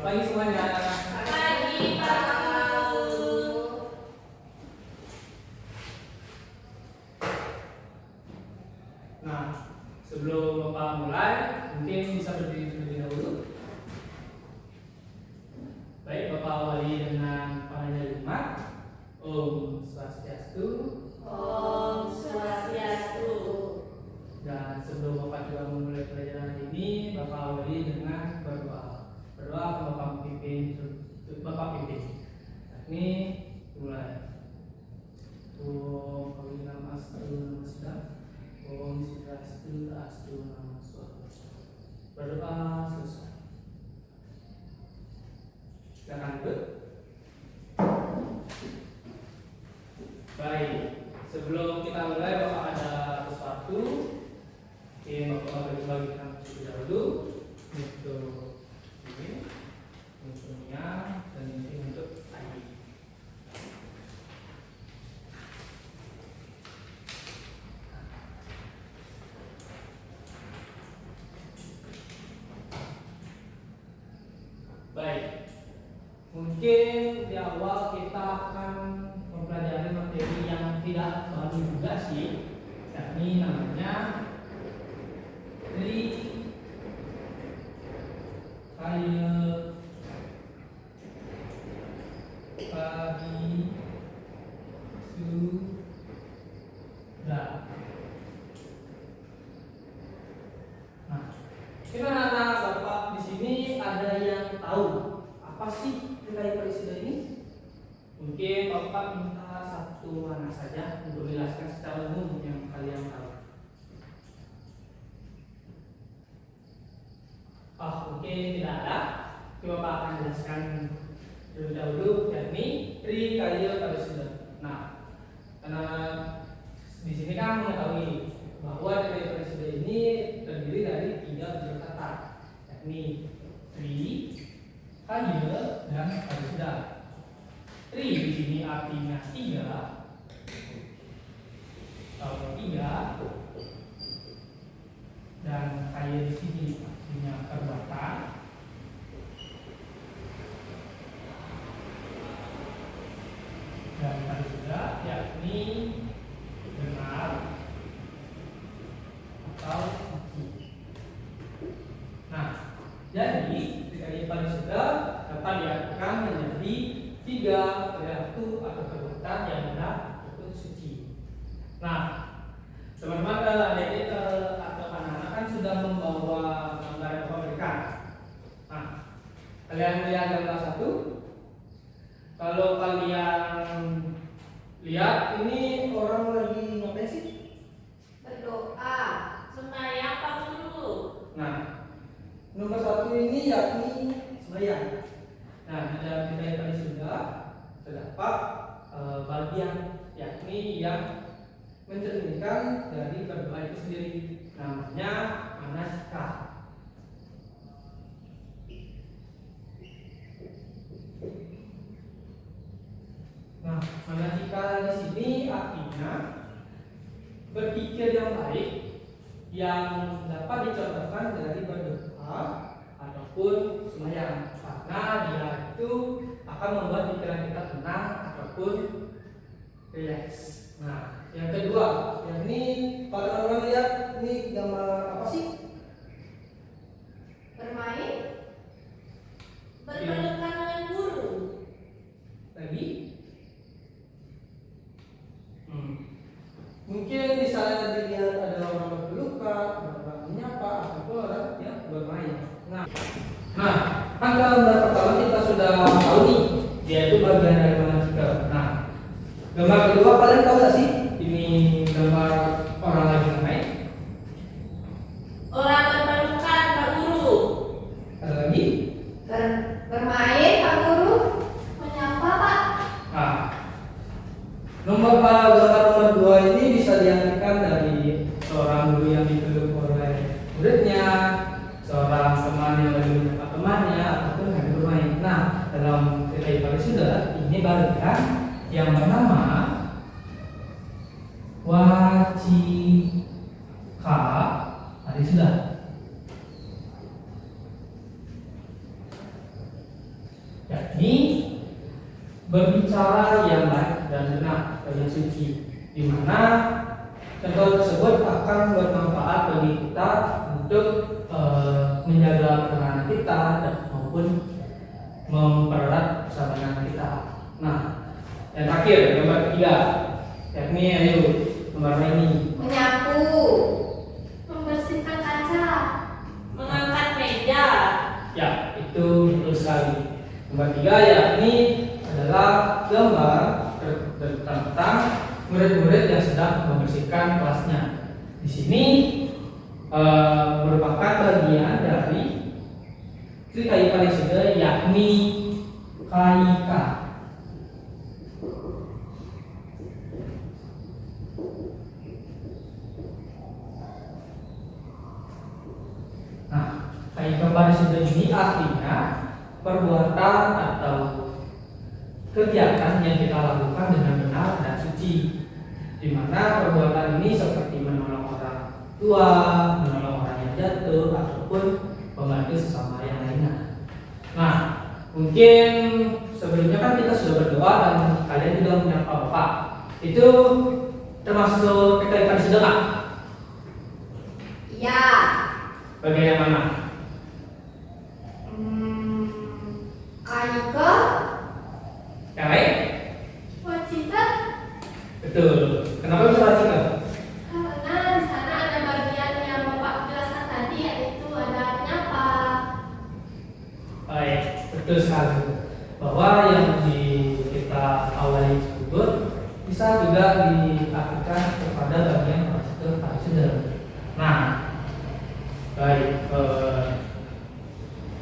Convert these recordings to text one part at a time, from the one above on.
pagi semuanya. Pagi, Pak Guru. Nah, sebelum Bapak mulai, mungkin bisa berdiri terlebih dahulu. Baik, Bapak awali dengan panjalimat. Om Swastiastu. Om Swastiastu. Dan sebelum Bapak juga memulai pelajaran ini, Bapak awali dengan berdoa. Berdoa akan Bapak pimpin. Ini mulai. Om Kawinam Astu Namaskar. Om Swastiastu Astu Namaskar. Berdoa selesai. Silakan duduk. Baik, sebelum kita mulai Bapak ada sesuatu yang Bapak bagi-bagikan terlebih dahulu untuk ini, untuknya dan ini untuk tadi. Baik, mungkin di awal kita akan mempelajari materi yang tidak baru juga sih, yakni namanya tri kaya pagi sudah. Nah, kita anak Bapak di sini ada yang tahu apa sih nilai presiden ini? Mungkin Bapak minta satu mana saja untuk menjelaskan secara umum yang kalian tahu. Mungkin tidak ada. Bapak akan jelaskan terlebih dahulu, yakni tri kaya presiden. Nah, karena di sini kan mengetahui bahwa tri presiden ini terdiri dari 3 unsur kata, yakni tri, kaya, dan presiden. Tri di sini artinya 3 atau 3, dan kaya di sini artinya perbuatan, dan presiden yakni benar atau suci. Nah, jadi ketika presiden dapat diartikan menjadi 3 perilaku atau perbuatan yang benar ataupun suci. Nah, teman-teman adik-adik atau anak-anak kan sudah membawa gambar yang Bapak berikan. Nah, kalian lihat gambar 1. Kalau kalian lihat ini orang lagi ngapain sih? Berdoa. Sembahyang, Pak Guru. Nah, nomor 1 ini yakni sembahyang. Nah, di dalam kita yang tadi sudah terdapat bagian yakni yang mencerminkan dari berdoa itu sendiri, namanya manasika. Nah, manasika di sini artinya berpikir yang baik yang dapat dicontohkan dari berdoa ataupun sembahyang, karena dia itu akan membuat pikiran kita tenang ataupun rileks. Nah, yang kedua, yakni kalau orang lihat ini gambar apa sih? Bermain. Berpelukan dengan guru. Lagi? Mungkin di sana dilihat ada orang berpelukan, orang menyapa, ataupun orang yang bermain. Nah, kan gambar pertama kita sudah tahu nih, yaitu bagian dari manasika. Nah, gambar kedua kalian tahu nggak sih? Ini gambar orang lagi bermain. Orang berpelukan, Pak Guru. Ada lagi? Bermain, Pak Guru. Menyapa, Pak. Nah, gambar nomor 2 ini bisa diartikan dari seorang guru yang dipeluk oleh muridnya, seorang teman yang lagi menyapa temannya, ataupun lagi bermain. Nah, dalam cerita sudah ini bagian yang bernama wacika sudah. yakni berbicara yang baik dan benar dan yang suci, di mana contoh tersebut akan bermanfaat bagi kita untuk menjaga ketenangan kita dan maupun mempererat persahabatan kita. Nah, yang terakhir gambar ketiga, yakni ayo gambar ini. Menyapu, membersihkan kaca, mengangkat meja. Ya, itu betul sekali. Gambar tiga yakni adalah gambar tentang murid-murid yang sedang membersihkan kelasnya. Di sini merupakan bagian dari Trikaya Parisida yakni KIK. Nah, KIK Parisida ini artinya perbuatan atau kegiatan yang kita lakukan dengan benar dan suci, di mana perbuatan ini seperti menolong orang tua, menolong orang yang jatuh, ataupun membantu sesama yang lainnya. Nah, mungkin sebelumnya kan kita sudah berdoa dan kalian juga menyapa Bapak. Itu termasuk kekaitan sedekah? Iya. Bagian mana? Kaika, Yang lain? wajikan. Betul. Kenapa bisa wajikan? Karena di sana ada bagian yang Bapak jelaskan tadi, yaitu ada menyapa. Baik, betul sekali. Bahwa yang kita awali tersebut bisa juga diartikan kepada bagian Parisida. Nah, baik,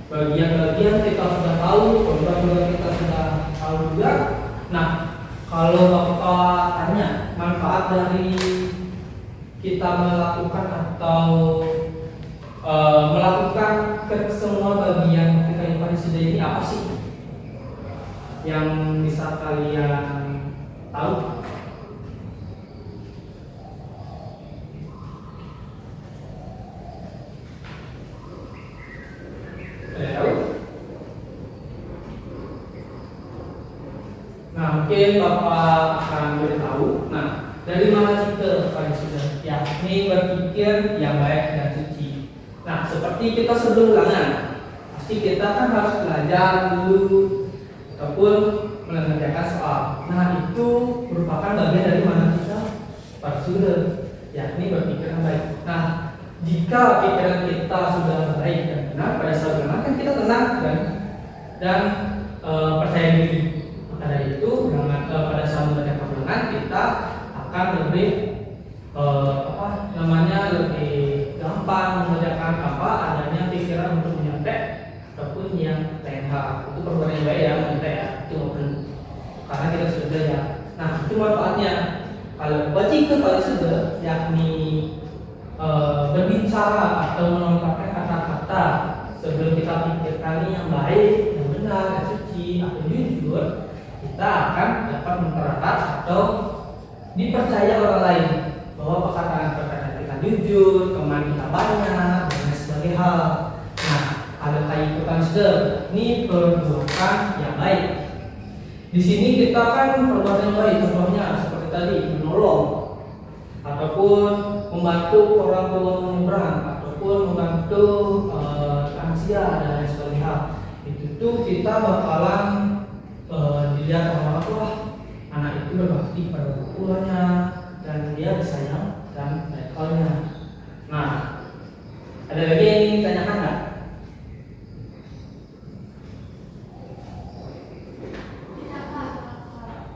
bagian-bagian kita sudah tahu, program kita sudah tahu juga. Nah, kalau Bapak tanya manfaat dari kita melakukan atau melakukan ke semua bagian Trikaya Parisida ini apa sih yang bisa kalian tahu? Nah, mungkin Bapak akan beritahu. Nah, dari mana cita Parisida? Yakni berpikir yang baik dan suci. Nah, seperti kita sebelum ulangan, pasti kita kan harus belajar dulu ataupun mengerjakan soal. Nah, itu merupakan bagian dari mana cita Parisida, yakni berpikir yang baik. Nah, jika pikiran kita sudah baik dan benar pada saat ulangan, kan kita tenang dan percaya diri. Maka dari itu pada saat mengerjakan ulangan kita akan lebih lebih gampang mengerjakan apa adanya pikiran untuk menyontek ataupun yang lain hal. Itu perbuatan yang baik ya, menyontek ya, itu maupun karena kita sudah belajar. Nah, itu manfaatnya. Kalau wajib Parisida yakni berbicara atau melontarkan kata-kata sebelum kita pikirkan yang baik, yang benar, yang suci atau jujur, kita akan dapat mempererat atau dipercaya orang lain bahwa perkataan kita jujur, teman kita banyak, dan sebagainya hal. Nah, kalau KIK Parisida ini perbuatan yang baik. Di sini kita kan perbuatan yang baik, contohnya seperti tadi menolong ataupun membantu orang tua menyeberang ataupun membantu lansia dan lain sebagainya. Itu tuh kita bakalan dilihat orang tua, anak itu berbakti pada orang tuanya dan dia disayang dan levelnya. Nah, ada lagi yang ingin ditanyakan nggak?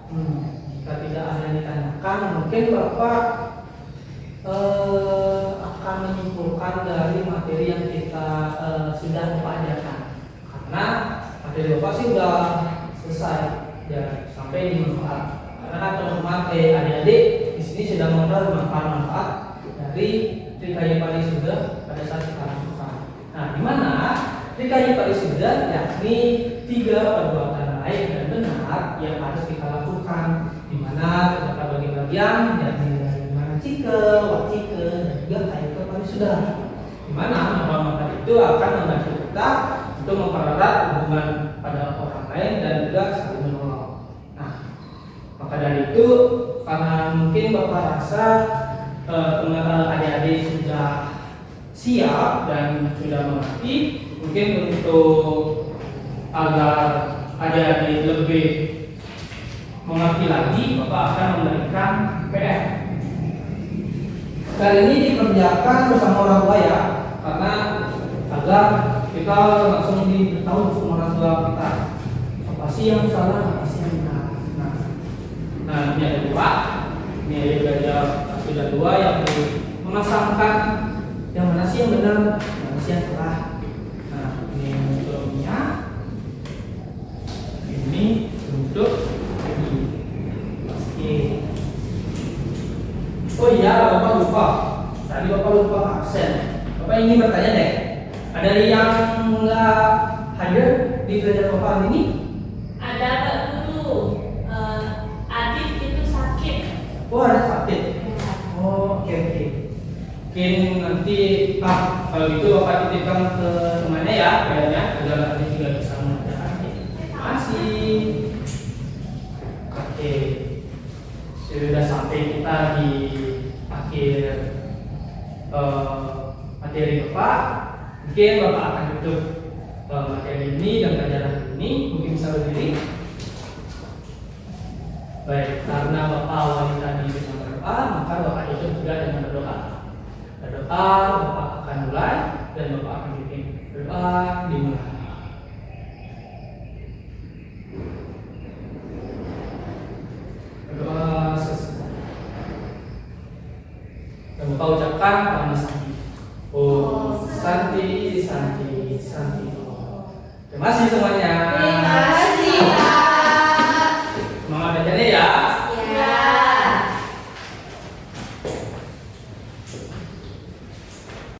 Jika tidak ada yang ditanyakan, mungkin Bapak akan menyimpulkan dari materi yang kita sudah Bapak ajarkan. Karena materi Bapak sih sudah selesai dan sampai di manfaat. Karena kan teman-teman adik-adik di sini sudah mengenal manfaat-manfaat dari Trikaya Parisida pada saat kita lakukan. Nah, di mana Trikaya Parisida yakni 3 perbuatan baik dan benar yang harus kita lakukan, di mana terdapat bagian-bagian yakni dari manacika, wacika, dan juga KIK Parisida. Di mana manfaat itu akan membantu kita untuk mempererat hubungan pada orang lain mungkin Bapak rasa teman-teman adik-adik sudah siap dan sudah mengerti. Mungkin untuk agar adik-adik lebih mengerti lagi, Bapak akan memberikan PR. Kali ini dikerjakan bersama orang tua ya, karena agar kita langsung diketahui sama orang tua kita apa sih yang salah, apa sih yang benar. Nah ini ada dua, ini ada dua yang memasangkan yang mana sih yang benar, mana sih yang salah. Nah ini bentuknya, ini bentuk ini. Oke. Oh iya, Bapak lupa. Tadi Bapak lupa absen. Bapak ingin bertanya deh, ada yang nggak hadir di pelajaran Bapak hari ini? Ada Pak Guru. Adit itu sakit. Oh ada sakit. Oh oke. Mungkin nanti kalau gitu Bapak titipkan ke temannya ya, kayaknya agar nanti juga bisa mengerjakan. Masih. Oke. Sudah sampai kita di akhir materi Bapak. Mungkin Bapak akan tutup materi ini dan pelajaran ini. Mungkin bisa berdiri. Baik, karena Bapak awali tadi dengan berdoa, maka Bapak itu juga dengan berdoa. Berdoa, Bapak akan mulai dan Bapak akan bikin berdoa dimulai. Berdoa sesuai. Dan Bapak ucapkan nama Santi. Oh Santi, Santi, Santi. Terima kasih semuanya. Terima kasih Pak. Semangat belajarnya ya. Ya.